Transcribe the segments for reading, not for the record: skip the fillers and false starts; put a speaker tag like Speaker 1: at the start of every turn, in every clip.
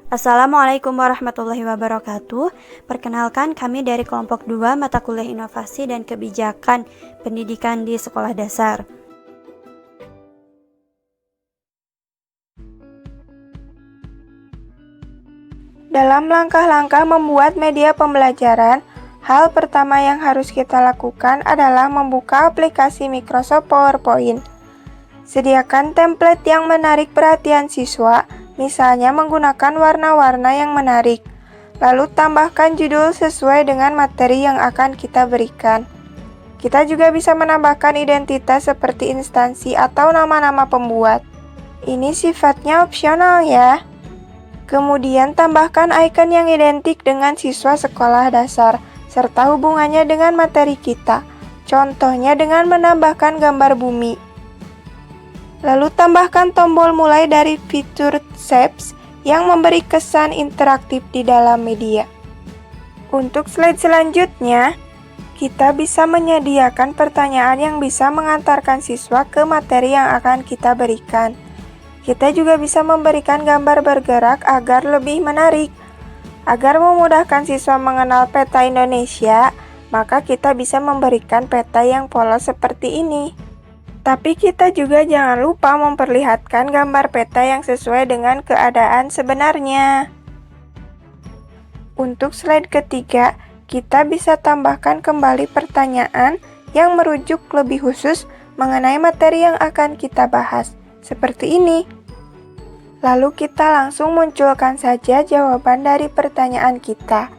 Speaker 1: Assalamualaikum warahmatullahi wabarakatuh. Perkenalkan, kami dari kelompok 2 mata kuliah Inovasi dan Kebijakan Pendidikan di Sekolah Dasar.
Speaker 2: Dalam langkah-langkah membuat media pembelajaran, hal pertama yang harus kita lakukan adalah membuka aplikasi Microsoft PowerPoint. Sediakan template yang menarik perhatian siswa, misalnya menggunakan warna-warna yang menarik. Lalu tambahkan judul sesuai dengan materi yang akan kita berikan. Kita juga bisa menambahkan identitas seperti instansi atau nama-nama pembuat. Ini sifatnya opsional ya. Kemudian tambahkan icon yang identik dengan siswa sekolah dasar, serta hubungannya dengan materi kita. Contohnya dengan menambahkan gambar bumi. Lalu tambahkan tombol mulai dari fitur Shapes yang memberi kesan interaktif di dalam media. Untuk slide selanjutnya, kita bisa menyediakan pertanyaan yang bisa mengantarkan siswa ke materi yang akan kita berikan. Kita juga bisa memberikan gambar bergerak agar lebih menarik. Agar memudahkan siswa mengenal peta Indonesia, maka kita bisa memberikan peta yang polos seperti ini. Tapi kita juga jangan lupa memperlihatkan gambar peta yang sesuai dengan keadaan sebenarnya. Untuk slide ketiga, kita bisa tambahkan kembali pertanyaan yang merujuk lebih khusus mengenai materi yang akan kita bahas, seperti ini. Lalu kita langsung munculkan saja jawaban dari pertanyaan kita.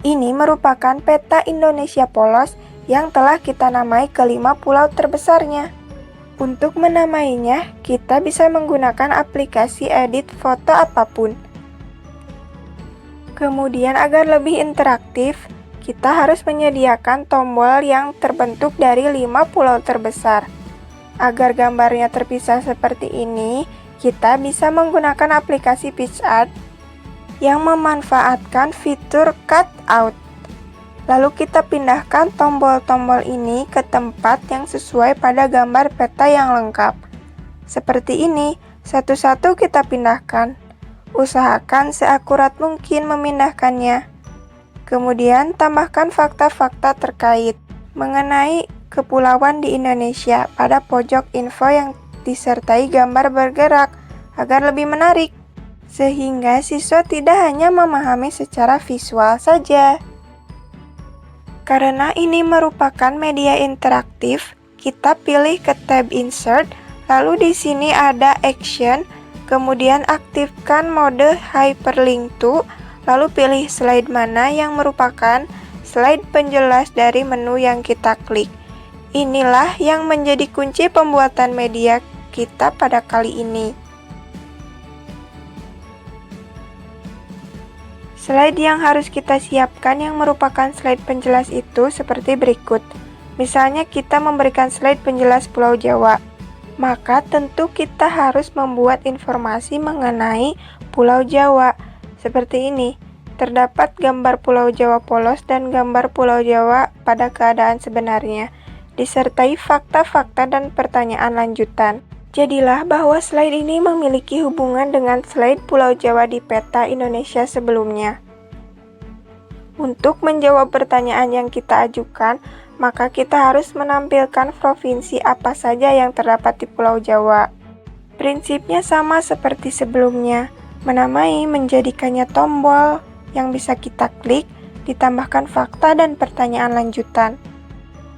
Speaker 2: Ini merupakan peta Indonesia polos yang telah kita namai ke-5 pulau terbesarnya. Untuk menamainya, kita bisa menggunakan aplikasi edit foto apapun. Kemudian agar lebih interaktif, kita harus menyediakan tombol yang terbentuk dari 5 pulau terbesar. Agar gambarnya terpisah seperti ini, kita bisa menggunakan aplikasi PicsArt yang memanfaatkan fitur cutout. Lalu kita pindahkan tombol-tombol ini ke tempat yang sesuai pada gambar peta yang lengkap. Seperti ini, satu-satu kita pindahkan. Usahakan seakurat mungkin memindahkannya. Kemudian tambahkan fakta-fakta terkait mengenai kepulauan di Indonesia pada pojok info yang disertai gambar bergerak agar lebih menarik, sehingga siswa tidak hanya memahami secara visual saja. Karena ini merupakan media interaktif, kita pilih ke tab Insert, lalu di sini ada Action, kemudian aktifkan mode Hyperlink to, lalu pilih slide mana yang merupakan slide penjelas dari menu yang kita klik. Inilah yang menjadi kunci pembuatan media kita pada kali ini. Slide yang harus kita siapkan yang merupakan slide penjelas itu seperti berikut. Misalnya kita memberikan slide penjelas Pulau Jawa, maka tentu kita harus membuat informasi mengenai Pulau Jawa. Seperti ini, terdapat gambar Pulau Jawa polos dan gambar Pulau Jawa pada keadaan sebenarnya, disertai fakta-fakta dan pertanyaan lanjutan. Jadilah bahwa slide ini memiliki hubungan dengan slide Pulau Jawa di peta Indonesia sebelumnya. Untuk menjawab pertanyaan yang kita ajukan, maka kita harus menampilkan provinsi apa saja yang terdapat di Pulau Jawa. Prinsipnya sama seperti sebelumnya, menamai menjadikannya tombol yang bisa kita klik, ditambahkan fakta dan pertanyaan lanjutan.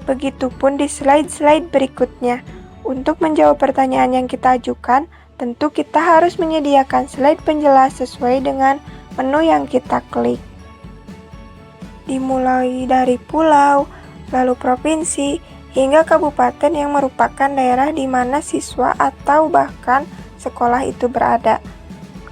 Speaker 2: Begitupun di slide-slide berikutnya. Untuk menjawab pertanyaan yang kita ajukan, tentu kita harus menyediakan slide penjelas sesuai dengan menu yang kita klik. Dimulai dari pulau, lalu provinsi, hingga kabupaten yang merupakan daerah di mana siswa atau bahkan sekolah itu berada.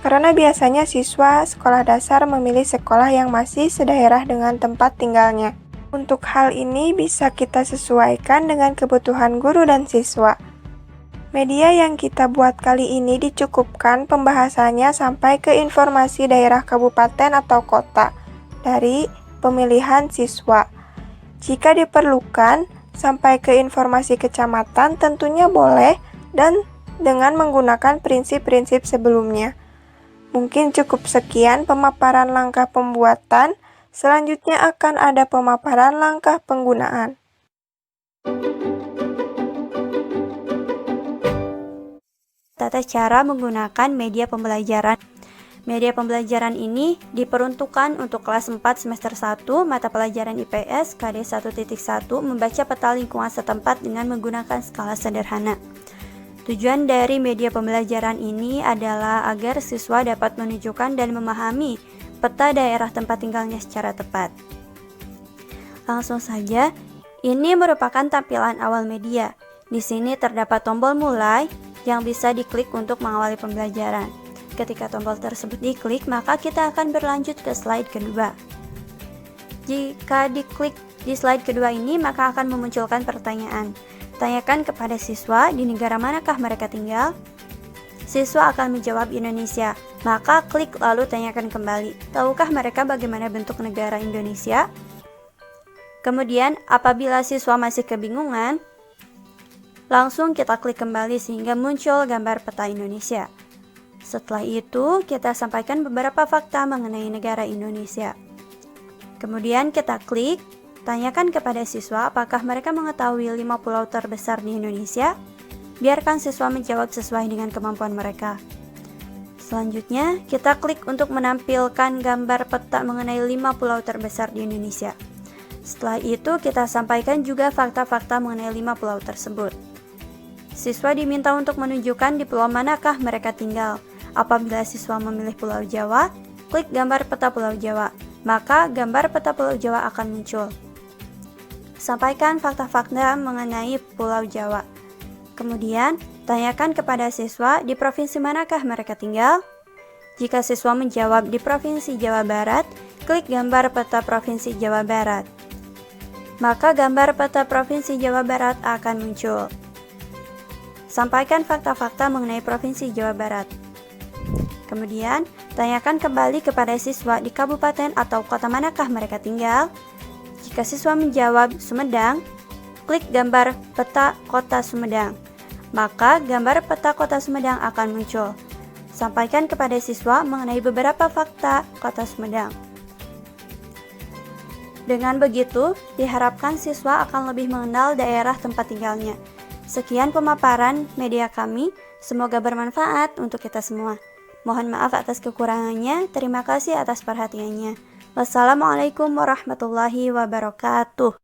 Speaker 2: Karena biasanya siswa sekolah dasar memilih sekolah yang masih sedaerah dengan tempat tinggalnya. Untuk hal ini bisa kita sesuaikan dengan kebutuhan guru dan siswa. Media yang kita buat kali ini dicukupkan pembahasannya sampai ke informasi daerah kabupaten atau kota dari pemilihan siswa. Jika diperlukan, sampai ke informasi kecamatan tentunya boleh dan dengan menggunakan prinsip-prinsip sebelumnya. Mungkin cukup sekian pemaparan langkah pembuatan, selanjutnya akan ada pemaparan langkah penggunaan.
Speaker 1: Tata cara menggunakan media pembelajaran. Media pembelajaran ini diperuntukkan untuk kelas 4 semester 1 mata pelajaran IPS KD 1.1 membaca peta lingkungan setempat dengan menggunakan skala sederhana. Tujuan dari media pembelajaran ini adalah agar siswa dapat menunjukkan dan memahami peta daerah tempat tinggalnya secara tepat. Langsung saja, ini merupakan tampilan awal media. Di sini terdapat tombol mulai yang bisa diklik untuk mengawali pembelajaran. Ketika tombol tersebut diklik, maka kita akan berlanjut ke slide kedua. Jika diklik di slide kedua ini, maka akan memunculkan pertanyaan. Tanyakan kepada siswa di negara manakah mereka tinggal. Siswa akan menjawab Indonesia. Maka klik lalu tanyakan kembali. Tahukah mereka bagaimana bentuk negara Indonesia? Kemudian, apabila siswa masih kebingungan, langsung kita klik kembali sehingga muncul gambar peta Indonesia. Setelah itu, kita sampaikan beberapa fakta mengenai negara Indonesia. Kemudian kita klik, tanyakan kepada siswa apakah mereka mengetahui 5 pulau terbesar di Indonesia. Biarkan siswa menjawab sesuai dengan kemampuan mereka. Selanjutnya, kita klik untuk menampilkan gambar peta mengenai 5 pulau terbesar di Indonesia. Setelah itu, kita sampaikan juga fakta-fakta mengenai 5 pulau tersebut. Siswa diminta untuk menunjukkan di pulau manakah mereka tinggal. Apabila siswa memilih Pulau Jawa, klik gambar peta Pulau Jawa, maka gambar peta Pulau Jawa akan muncul. Sampaikan fakta-fakta mengenai Pulau Jawa. Kemudian, tanyakan kepada siswa di provinsi manakah mereka tinggal. Jika siswa menjawab di Provinsi Jawa Barat, klik gambar peta Provinsi Jawa Barat. Maka gambar peta Provinsi Jawa Barat akan muncul. Sampaikan fakta-fakta mengenai Provinsi Jawa Barat. Kemudian, tanyakan kembali kepada siswa di kabupaten atau kota manakah mereka tinggal. Jika siswa menjawab Sumedang, klik gambar peta kota Sumedang. Maka gambar peta kota Sumedang akan muncul. Sampaikan kepada siswa mengenai beberapa fakta kota Sumedang. Dengan begitu, diharapkan siswa akan lebih mengenal daerah tempat tinggalnya. Sekian pemaparan media kami, semoga bermanfaat untuk kita semua. Mohon maaf atas kekurangannya, terima kasih atas perhatiannya. Wassalamualaikum warahmatullahi wabarakatuh.